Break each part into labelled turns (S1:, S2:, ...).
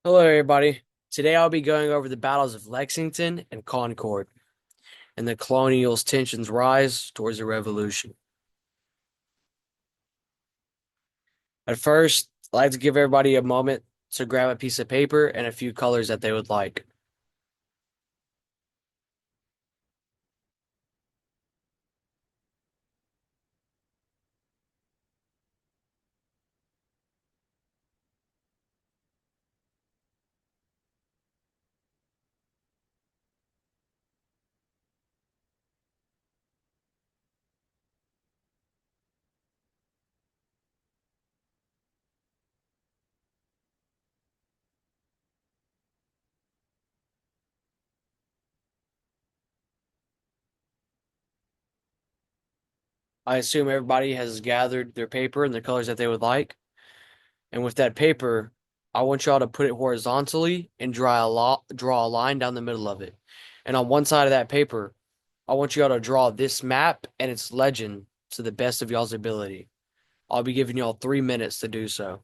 S1: Hello, everybody. Today I'll be going over the battles of Lexington and Concord and the colonials' tensions rise towards a revolution. At first, I'd like to give everybody a moment to grab a piece of paper and a few colors that they would like. I assume everybody has gathered their paper and the colors that they would like. And with that paper, I want y'all to put it horizontally and draw a line down the middle of it. And on one side of that paper, I want y'all to draw this map and its legend to the best of y'all's ability. I'll be giving y'all 3 minutes to do so.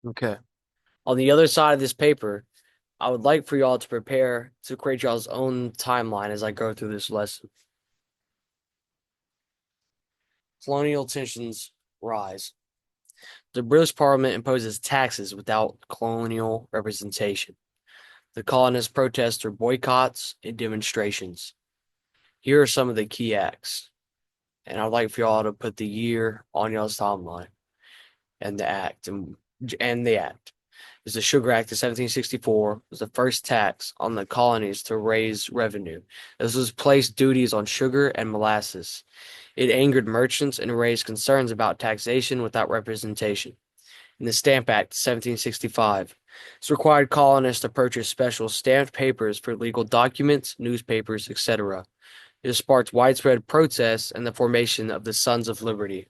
S1: Okay. On the other side of this paper, I would like for y'all to prepare to create y'all's own timeline as I go through this lesson. Colonial tensions rise. The British Parliament imposes taxes without colonial representation. The colonists protest through boycotts and demonstrations. Here are some of the key acts, and I'd like for y'all to put the year on y'all's timeline and the act. is the Sugar Act of 1764 was the first tax on the colonies to raise revenue. This was placed duties on sugar and molasses. It angered merchants and raised concerns about taxation without representation. In the Stamp Act of 1765, this required colonists to purchase special stamped papers for legal documents, newspapers, etc. It sparked widespread protests and the formation of the Sons of Liberty.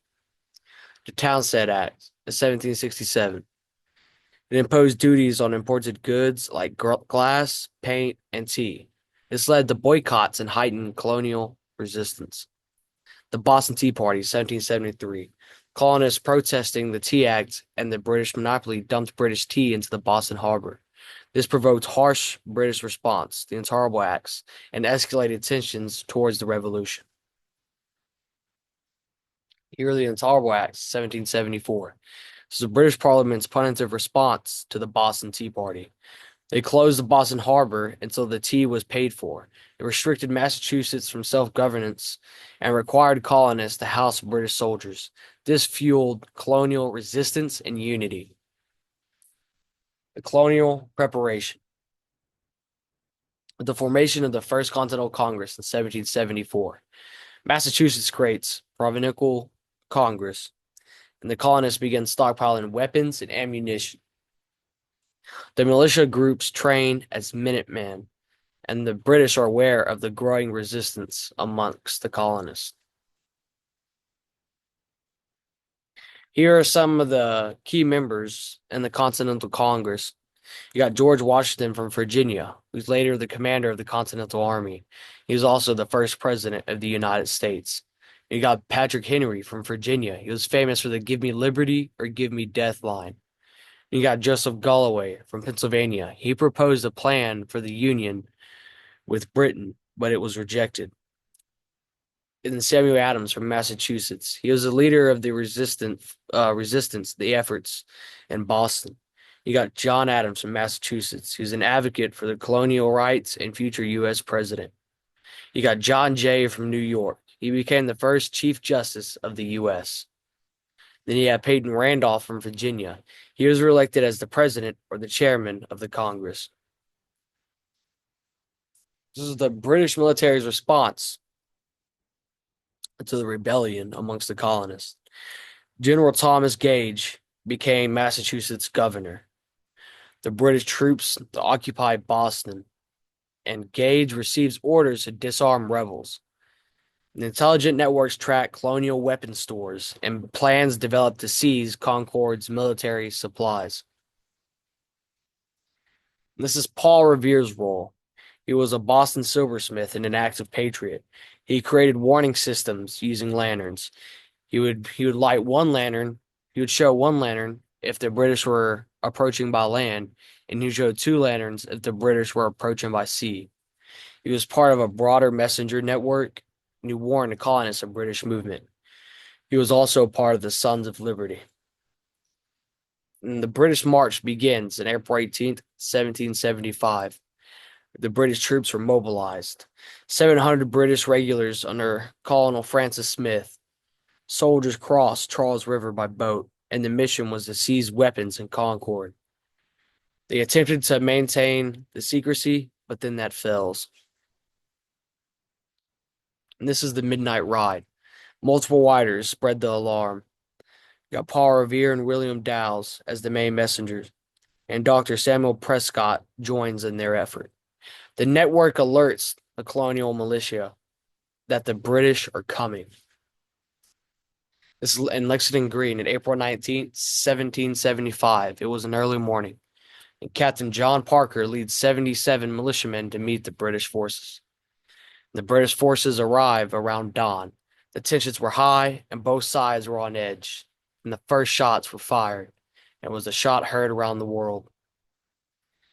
S1: The Townshend Act of 1767. It imposed duties on imported goods like glass, paint, and tea. This led to boycotts and heightened colonial resistance. The Boston Tea Party, 1773. Colonists protesting the Tea Act and the British monopoly dumped British tea into the Boston harbor. This provoked harsh British response, the Intolerable Acts, and escalated tensions towards the Revolution. Here are the Intolerable Acts, 1774. This is the British Parliament's punitive response to the Boston Tea Party. They closed the Boston harbor until the tea was paid for. It restricted Massachusetts from self-governance and required colonists to house British soldiers. This fueled colonial resistance and unity. The colonial preparation. With the formation of the First Continental Congress in 1774, Massachusetts creates Provincial Congress, and the colonists began stockpiling weapons and ammunition. The militia groups train as Minutemen, and the British are aware of the growing resistance amongst the colonists. Here are some of the key members in the Continental Congress. You got George Washington from Virginia, who's later the commander of the Continental Army. He was also the first president of the United States. You got Patrick Henry from Virginia. He was famous for the "Give me liberty or give me death" line. You got Joseph Galloway from Pennsylvania. He proposed a plan for the Union with Britain, but it was rejected. And then Samuel Adams from Massachusetts. He was a leader of the resistance, the efforts in Boston. You got John Adams from Massachusetts, who's an advocate for the colonial rights and future U.S. president. You got John Jay from New York. He became the first Chief Justice of the U.S. Then you have Peyton Randolph from Virginia. He was reelected as the president or the chairman of the Congress. This is the British military's response to the rebellion amongst the colonists. General Thomas Gage became Massachusetts governor. The British troops occupied Boston, and Gage receives orders to disarm rebels. The intelligent networks track colonial weapon stores, and plans developed to seize Concord's military supplies. This is Paul Revere's role. He was a Boston silversmith and an active patriot. He created warning systems using lanterns. He would light one lantern. He would show one lantern if the British were approaching by land, and he showed two lanterns if the British were approaching by sea. He was part of a broader messenger network, and he warned the colonists of British movement. He was also part of the Sons of Liberty. And the British March begins on April 18th, 1775. The British troops were mobilized. 700 British regulars under Colonel Francis Smith. Soldiers crossed Charles River by boat, and the mission was to seize weapons in Concord. They attempted to maintain the secrecy, but then that fails. And this is the Midnight Ride. Multiple riders spread the alarm. You got Paul Revere and William Dowles as the main messengers, and Dr. Samuel Prescott joins in their effort. The network alerts the colonial militia that the British are coming. This is in Lexington Green on April 19th, 1775. It was an early morning, and Captain John Parker leads 77 militiamen to meet the British forces. The British forces arrive around dawn. The tensions were high, and both sides were on edge, and the first shots were fired, and was a shot heard around the world.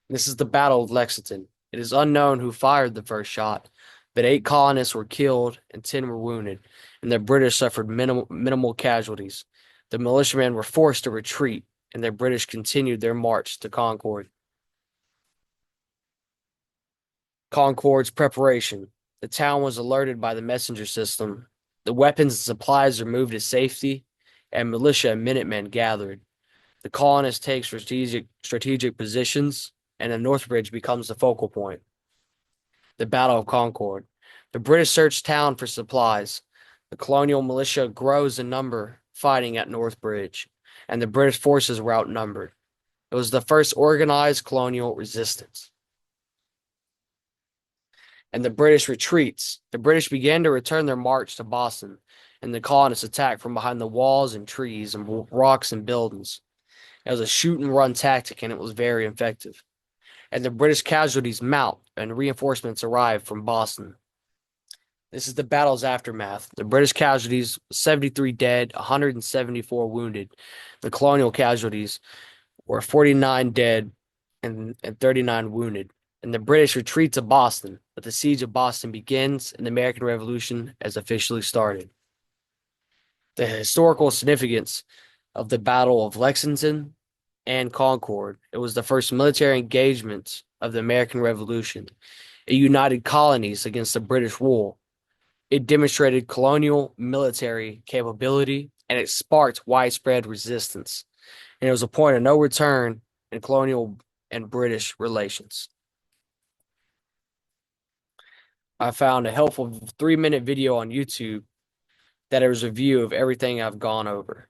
S1: This is the Battle of Lexington. It is unknown who fired the first shot, but 8 colonists were killed and 10 were wounded, and the British suffered minimal casualties. The militiamen were forced to retreat, and the British continued their march to Concord. Concord's preparation. The town was alerted by the messenger system. The weapons and supplies were moved to safety, and militia and Minutemen gathered. The colonists take strategic positions, and the North Bridge becomes the focal point. The Battle of Concord. The British search town for supplies. The colonial militia grows in number, fighting at North Bridge, and the British forces were outnumbered. It was the first organized colonial resistance. And the British retreats. The British began to return their march to Boston, and the colonists attacked from behind the walls and trees and rocks and buildings. It was a shoot and run tactic, and it was very effective. And the British casualties mount, and reinforcements arrive from Boston. This is the battle's aftermath. The British casualties, 73 dead, 174 wounded. The colonial casualties were 49 dead and 39 wounded. And the British retreat to Boston, but the siege of Boston begins and the American Revolution has officially started. The historical significance of the Battle of Lexington and Concord. It was the first military engagement of the American Revolution. It united colonies against the British rule. It demonstrated colonial military capability, and it sparked widespread resistance. And it was a point of no return in colonial and British relations. I found a helpful 3-minute video on YouTube that is a review of everything I've gone over.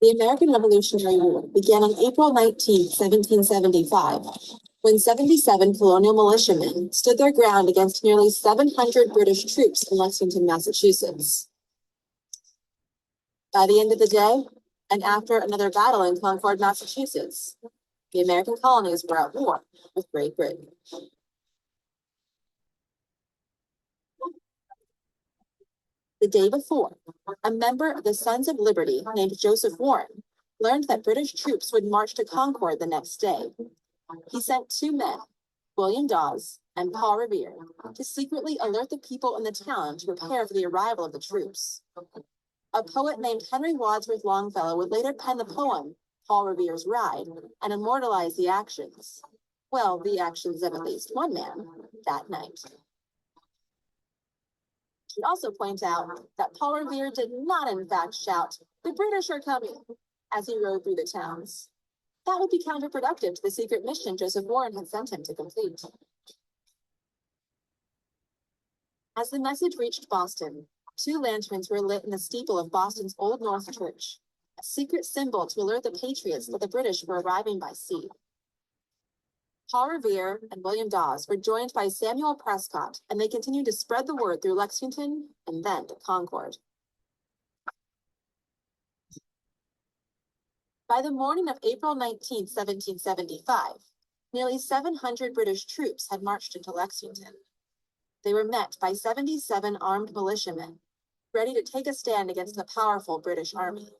S2: The American Revolutionary War began on April 19, 1775, when 77 colonial militiamen stood their ground against nearly 700 British troops in Lexington, Massachusetts. By the end of the day, and after another battle in Concord, Massachusetts, the American colonies were at war with Great Britain. The day before, a member of the Sons of Liberty named Joseph Warren learned that British troops would march to Concord the next day. He sent 2 men, William Dawes and Paul Revere, to secretly alert the people in the town to prepare for the arrival of the troops. A poet named Henry Wadsworth Longfellow would later pen the poem, Paul Revere's Ride, and immortalize the actions. Well, the actions of at least one man that night. We also point out that Paul Revere did not in fact shout, "The British are coming," as he rode through the towns. That would be counterproductive to the secret mission Joseph Warren had sent him to complete. As the message reached Boston, 2 lanterns were lit in the steeple of Boston's Old North Church, a secret symbol to alert the patriots that the British were arriving by sea. Paul Revere and William Dawes were joined by Samuel Prescott, and they continued to spread the word through Lexington and then to Concord. By the morning of April 19, 1775, nearly 700 British troops had marched into Lexington. They were met by 77 armed militiamen, ready to take a stand against the powerful British army.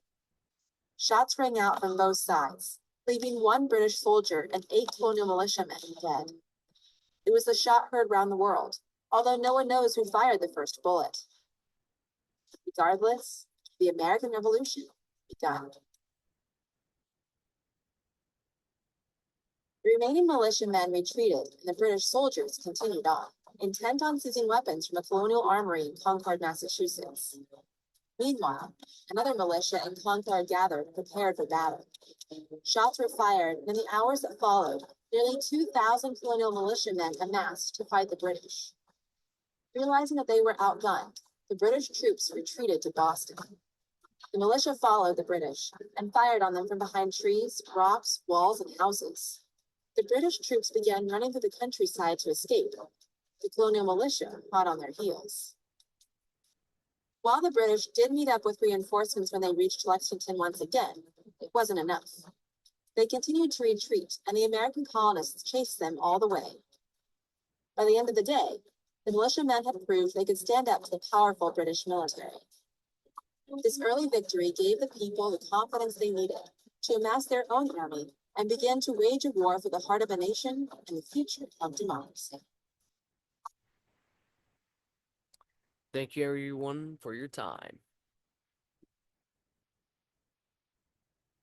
S2: Shots rang out from both sides, leaving 1 British soldier and 8 colonial militiamen dead. It was the shot heard round the world, although no one knows who fired the first bullet. Regardless, the American Revolution began. The remaining militiamen retreated, and the British soldiers continued on, intent on seizing weapons from a colonial armory in Concord, Massachusetts. Meanwhile, another militia in Concord gathered, prepared for battle. Shots were fired, and in the hours that followed, nearly 2,000 colonial militiamen amassed to fight the British. Realizing that they were outgunned, the British troops retreated to Boston. The militia followed the British and fired on them from behind trees, rocks, walls, and houses. The British troops began running through the countryside to escape. The colonial militia hot on their heels. While the British did meet up with reinforcements when they reached Lexington once again, it wasn't enough. They continued to retreat, and the American colonists chased them all the way. By the end of the day, the militiamen had proved they could stand up to the powerful British military. This early victory gave the people the confidence they needed to amass their own army and begin to wage a war for the heart of a nation and the future of democracy.
S1: Thank you, everyone, for your time.